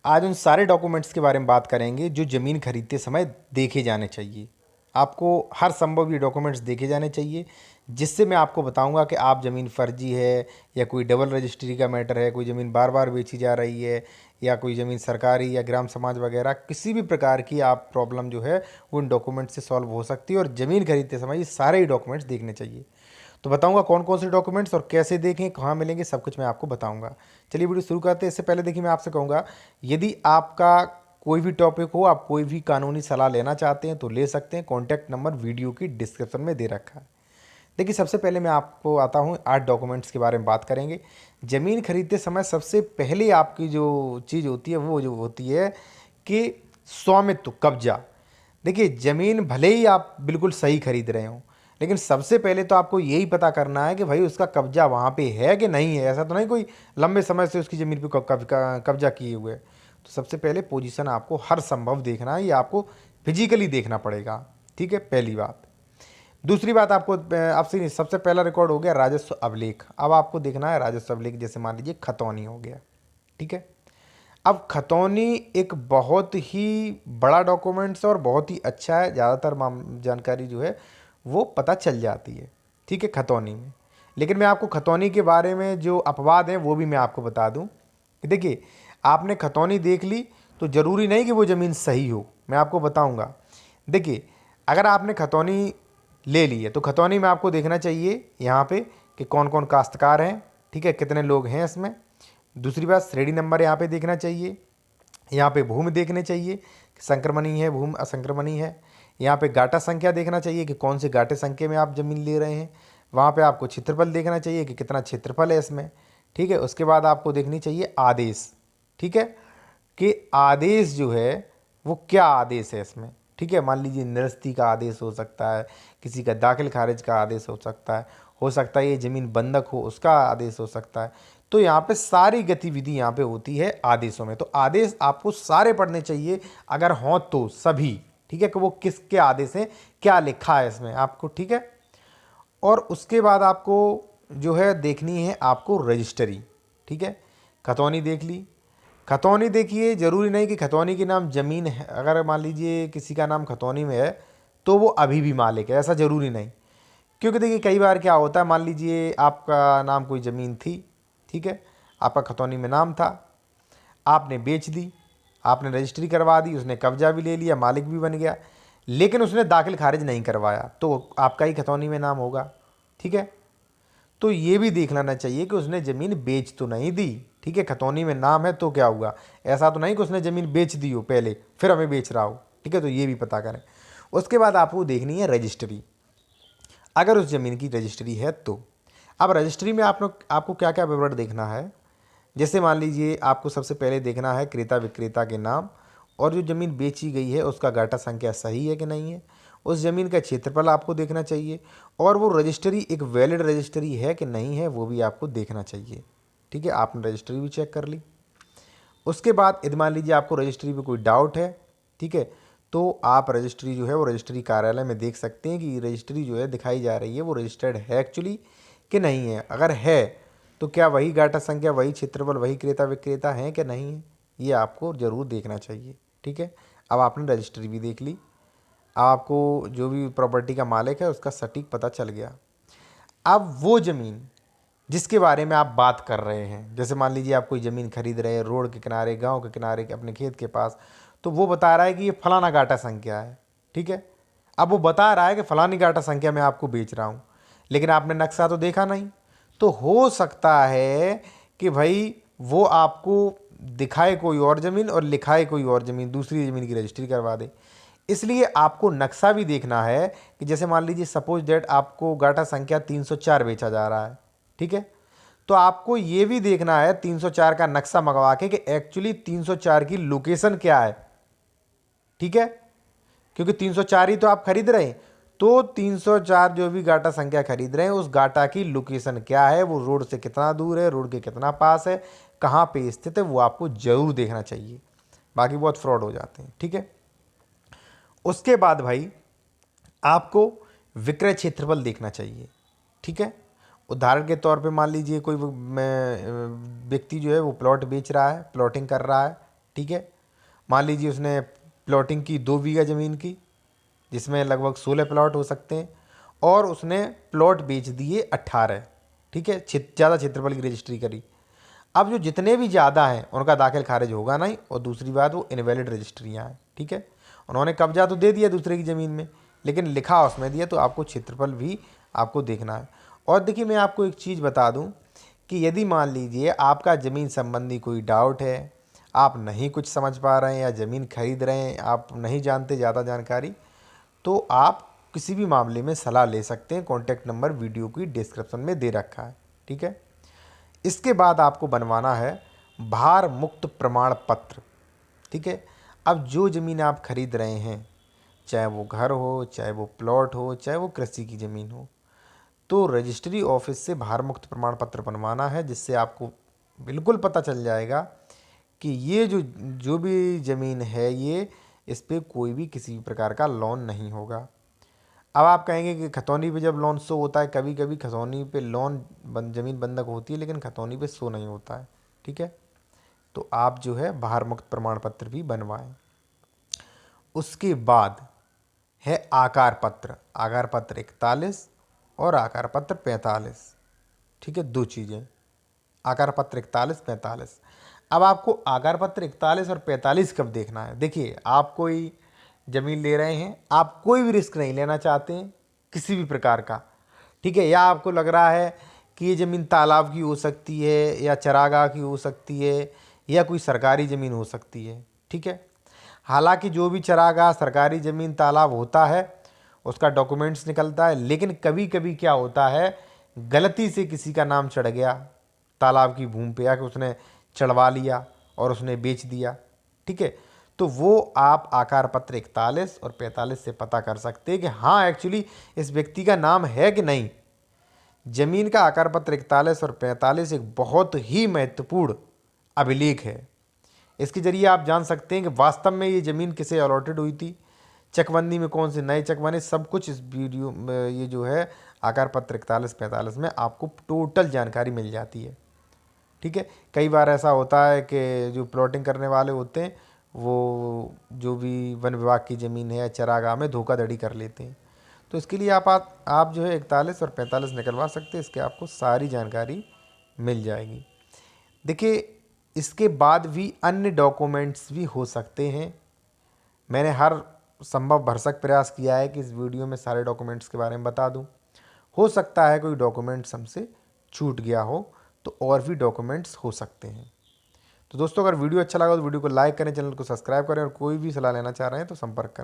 आज उन सारे डॉक्यूमेंट्स के बारे में बात करेंगे जो ज़मीन खरीदते समय देखे जाने चाहिए। आपको हर संभव ये डॉक्यूमेंट्स देखे जाने चाहिए, जिससे मैं आपको बताऊंगा कि आप ज़मीन फर्जी है या कोई डबल रजिस्ट्री का मैटर है, कोई ज़मीन बार बार बेची जा रही है, या कोई ज़मीन सरकारी या ग्राम समाज वगैरह किसी भी प्रकार की आप प्रॉब्लम जो है वो इन डॉक्यूमेंट से सॉल्व हो सकती है। और ज़मीन खरीदते समय ये सारे ही डॉक्यूमेंट्स देखने चाहिए। तो बताऊंगा कौन कौन से डॉक्यूमेंट्स और कैसे देखें, कहाँ मिलेंगे, सब कुछ मैं आपको बताऊंगा। चलिए वीडियो शुरू करते हैं। इससे पहले देखिए, मैं आपसे कहूँगा, यदि आपका कोई भी टॉपिक हो, आप कोई भी कानूनी सलाह लेना चाहते हैं तो ले सकते हैं। कॉन्टैक्ट नंबर वीडियो की डिस्क्रिप्शन में दे रखा है। देखिए, सबसे पहले मैं आपको आता हूँ 8 डॉक्यूमेंट्स के बारे में बात करेंगे। ज़मीन खरीदते समय सबसे पहले आपकी जो चीज़ होती है वो जो होती है कि स्वामित्व, कब्जा। देखिए, ज़मीन भले ही आप बिल्कुल सही खरीद रहे हो, लेकिन सबसे पहले तो आपको यही पता करना है कि भाई उसका कब्जा वहाँ पे है कि नहीं है। ऐसा तो नहीं कोई लंबे समय से उसकी ज़मीन पे कब्जा किए हुए है। तो सबसे पहले पोजीशन आपको हर संभव देखना है, ये आपको फिजिकली देखना पड़ेगा। ठीक है, पहली बात। दूसरी बात, आपको आपसे सबसे पहला रिकॉर्ड हो गया राजस्व अभिलेख। अब आपको देखना है राजस्व अभिलेख, जैसे मान लीजिए खतौनी हो गया। ठीक है, अब खतौनी एक बहुत ही बड़ा डॉक्यूमेंट्स और बहुत ही अच्छा है। ज़्यादातर जानकारी जो है वो पता चल जाती है, ठीक है, खतौनी में। लेकिन मैं आपको खतौनी के बारे में जो अपवाद हैं वो भी मैं आपको बता दूं कि देखिए, आपने खतौनी देख ली तो ज़रूरी नहीं कि वो ज़मीन सही हो। मैं आपको बताऊंगा। देखिए, अगर आपने खतौनी ले ली है तो खतौनी में आपको देखना चाहिए यहाँ पे कि कौन कौन काश्तकार हैं, ठीक है, कितने लोग हैं इसमें। दूसरी बात, श्रेणी नंबर यहाँ पे देखना चाहिए। यहाँ पे भूमि देखने चाहिए कि संक्रमणी है, भूमि असंक्रमणी है। यहाँ पे गाटा संख्या देखना चाहिए कि कौन से गाटे संख्या में आप ज़मीन ले रहे हैं। वहाँ पे आपको क्षेत्रफल देखना चाहिए कि कितना क्षेत्रफल है इसमें। ठीक है, उसके बाद आपको देखनी चाहिए आदेश। ठीक है, कि आदेश जो है वो क्या आदेश है इसमें। ठीक है, मान लीजिए निरस्ती का आदेश हो सकता है, किसी का दाखिल खारिज का आदेश हो सकता है ये ज़मीन बंधक हो उसका आदेश हो सकता है। तो यहाँ पे सारी गतिविधि यहाँ पे होती है आदेशों में। तो आदेश आपको सारे पढ़ने चाहिए, अगर हों तो सभी। ठीक है, कि वो किसके आदेश हैं, क्या लिखा है इसमें आपको। ठीक है, और उसके बाद आपको जो है देखनी है आपको रजिस्ट्री। ठीक है, खतौनी देख ली। खतौनी देखिए, ज़रूरी नहीं कि खतौनी के नाम ज़मीन है। अगर मान लीजिए किसी का नाम खतौनी में है तो वो अभी भी मालिक है, ऐसा ज़रूरी नहीं। क्योंकि देखिए, कई बार क्या होता है, मान लीजिए आपका नाम कोई ज़मीन थी, ठीक है, आपका खतौनी में नाम था, आपने बेच दी, आपने रजिस्ट्री करवा दी, उसने कब्जा भी ले लिया, मालिक भी बन गया, लेकिन उसने दाखिल खारिज नहीं करवाया, तो आपका ही खतौनी में नाम होगा। ठीक है, तो ये भी देख लेना चाहिए कि उसने ज़मीन बेच तो नहीं दी। ठीक है, खतौनी में नाम है तो क्या हुआ, ऐसा तो नहीं कि उसने ज़मीन बेच दी हो पहले फिर हमें बेच रहा हो। ठीक है, तो ये भी पता करें। उसके बाद आपको देखनी है रजिस्ट्री, अगर उस ज़मीन की रजिस्ट्री है तो। अब रजिस्ट्री में आपको क्या क्या विवरण देखना है। जैसे मान लीजिए, आपको सबसे पहले देखना है क्रेता विक्रेता के नाम, और जो ज़मीन बेची गई है उसका गाटा संख्या सही है कि नहीं है। उस ज़मीन का क्षेत्रफल आपको देखना चाहिए, और वो रजिस्ट्री एक वैलिड रजिस्ट्री है कि नहीं है वो भी आपको देखना चाहिए। ठीक है, आपने रजिस्ट्री भी चेक कर ली। उसके बाद यदि मान लीजिए आपको रजिस्ट्री पे कोई डाउट है, ठीक है, तो आप रजिस्ट्री जो है वो रजिस्ट्री कार्यालय में देख सकते हैं कि रजिस्ट्री जो है दिखाई जा रही है वो रजिस्टर्ड है एक्चुअली कि नहीं है। अगर है तो क्या वही गाटा संख्या, वही क्षेत्रफल, वही क्रेता विक्रेता हैं कि नहीं है, ये आपको ज़रूर देखना चाहिए। ठीक है, अब आपने रजिस्ट्री भी देख ली, आपको जो भी प्रॉपर्टी का मालिक है उसका सटीक पता चल गया। अब वो ज़मीन जिसके बारे में आप बात कर रहे हैं, जैसे मान लीजिए आप कोई ज़मीन खरीद रहे हैं रोड के किनारे, गांव के किनारे, के अपने खेत के पास, तो वो बता रहा है कि ये फलाना गाटा संख्या है। ठीक है, अब वो बता रहा है कि फलानी गाटा संख्या मैं आपको बेच रहा हूँ, लेकिन आपने नक्शा तो देखा नहीं। तो हो सकता है कि भाई वो आपको दिखाए कोई और ज़मीन और लिखाए कोई और ज़मीन, दूसरी ज़मीन की रजिस्ट्री करवा दे। इसलिए आपको नक्शा भी देखना है कि जैसे मान लीजिए सपोज डेट आपको गाटा संख्या 304 बेचा जा रहा है। ठीक है, तो आपको ये भी देखना है 304 का नक्शा मंगवा के कि एक्चुअली 304 की लोकेशन क्या है। ठीक है, क्योंकि 304 ही तो आप खरीद रहे हैं, तो 304 जो भी गाटा संख्या खरीद रहे हैं उस गाटा की लोकेशन क्या है, वो रोड से कितना दूर है, रोड के कितना पास है, कहाँ पे स्थित है, वो आपको जरूर देखना चाहिए। बाकी बहुत फ्रॉड हो जाते हैं। ठीक है, उसके बाद भाई आपको विक्रय क्षेत्रफल देखना चाहिए। ठीक है, उदाहरण के तौर पे मान लीजिए कोई व्यक्ति जो है वो प्लॉट बेच रहा है, प्लॉटिंग कर रहा है। ठीक है। मान लीजिए उसने प्लॉटिंग की 2 बीघा ज़मीन की, जिसमें लगभग 16 प्लॉट हो सकते हैं, और उसने प्लॉट बेच दिए 18, ठीक है, ज़्यादा क्षेत्रफल की रजिस्ट्री करी। अब जो जितने भी ज़्यादा हैं उनका दाखिल खारिज होगा नहीं, और दूसरी बात वो इनवैलिड रजिस्ट्रियाँ हैं, ठीक है। उन्होंने कब्जा तो दे दिया दूसरे की ज़मीन में, लेकिन लिखा उसमें दिया, तो आपको क्षेत्रफल भी आपको देखना है। और देखिए मैं आपको एक चीज़ बता दूं कि यदि मान लीजिए आपका ज़मीन संबंधी कोई डाउट है, आप नहीं कुछ समझ पा रहे हैं या ज़मीन खरीद रहे हैं, आप नहीं जानते ज़्यादा जानकारी, तो आप किसी भी मामले में सलाह ले सकते हैं। कॉन्टैक्ट नंबर वीडियो की डिस्क्रिप्शन में दे रखा है, ठीक है। इसके बाद आपको बनवाना है भार मुक्त प्रमाण पत्र, ठीक है। अब जो ज़मीन आप खरीद रहे हैं, चाहे वो घर हो, चाहे वो प्लॉट हो, चाहे वो कृषि की ज़मीन हो, तो रजिस्ट्री ऑफिस से भार मुक्त प्रमाण पत्र बनवाना है, जिससे आपको बिल्कुल पता चल जाएगा कि ये जो जो भी ज़मीन है, ये इस पे कोई भी किसी भी प्रकार का लोन नहीं होगा। अब आप कहेंगे कि खतौनी पे जब लोन शो होता है, कभी कभी खतौनी पे लोन ज़मीन बंधक होती है, लेकिन खतौनी पे शो नहीं होता है, ठीक है। तो आप जो है भार मुक्त प्रमाण पत्र भी बनवाएं। उसके बाद है आकार पत्र, आकार पत्र 41 और आकार पत्र 45, ठीक है, 2 चीज़ें, आकार पत्र 41-45। अब आपको आकार पत्र 41 और 45 कब देखना है? देखिए, आप कोई ज़मीन ले रहे हैं, आप कोई भी रिस्क नहीं लेना चाहते हैं किसी भी प्रकार का, ठीक है, या आपको लग रहा है कि ये ज़मीन तालाब की हो सकती है, या चरागाह की हो सकती है, या कोई सरकारी ज़मीन हो सकती है, ठीक है। हालांकि जो भी चरागाह, सरकारी ज़मीन, तालाब होता है, उसका डॉक्यूमेंट्स निकलता है, लेकिन कभी कभी क्या होता है, गलती से किसी का नाम चढ़ गया तालाब की भूमि पे, आके उसने चढ़वा लिया और उसने बेच दिया, ठीक है। तो वो आप आकार पत्र 41 और 45 से पता कर सकते हैं कि हाँ एक्चुअली इस व्यक्ति का नाम है कि नहीं। जमीन का आकार पत्र 41 और 45 एक बहुत ही महत्वपूर्ण अभिलेख है। इसके जरिए आप जान सकते हैं कि वास्तव में ये ज़मीन किसे अलॉटेड हुई थी, चकबंदी में कौन से नए चक बने, सब कुछ इस वीडियो में, ये जो है आकार पत्र 41-45 में आपको टोटल जानकारी मिल जाती है, ठीक है। कई बार ऐसा होता है कि जो प्लॉटिंग करने वाले होते हैं, वो जो भी वन विभाग की ज़मीन है या चरागाह में धोखाधड़ी कर लेते हैं। तो इसके लिए आप जो है 41 और 45 निकलवा सकते हैं, इसके आपको सारी जानकारी मिल जाएगी। देखिए, इसके बाद भी अन्य डॉक्यूमेंट्स भी हो सकते हैं। मैंने हर संभव भरसक प्रयास किया है कि इस वीडियो में सारे डॉक्यूमेंट्स के बारे में बता दूं। हो सकता है कोई डॉक्यूमेंट्स हमसे छूट गया हो, तो और भी डॉक्यूमेंट्स हो सकते हैं। तो दोस्तों, अगर वीडियो अच्छा लगा तो वीडियो को लाइक करें, चैनल को सब्सक्राइब करें, और कोई भी सलाह लेना चाह रहे हैं तो संपर्क करें।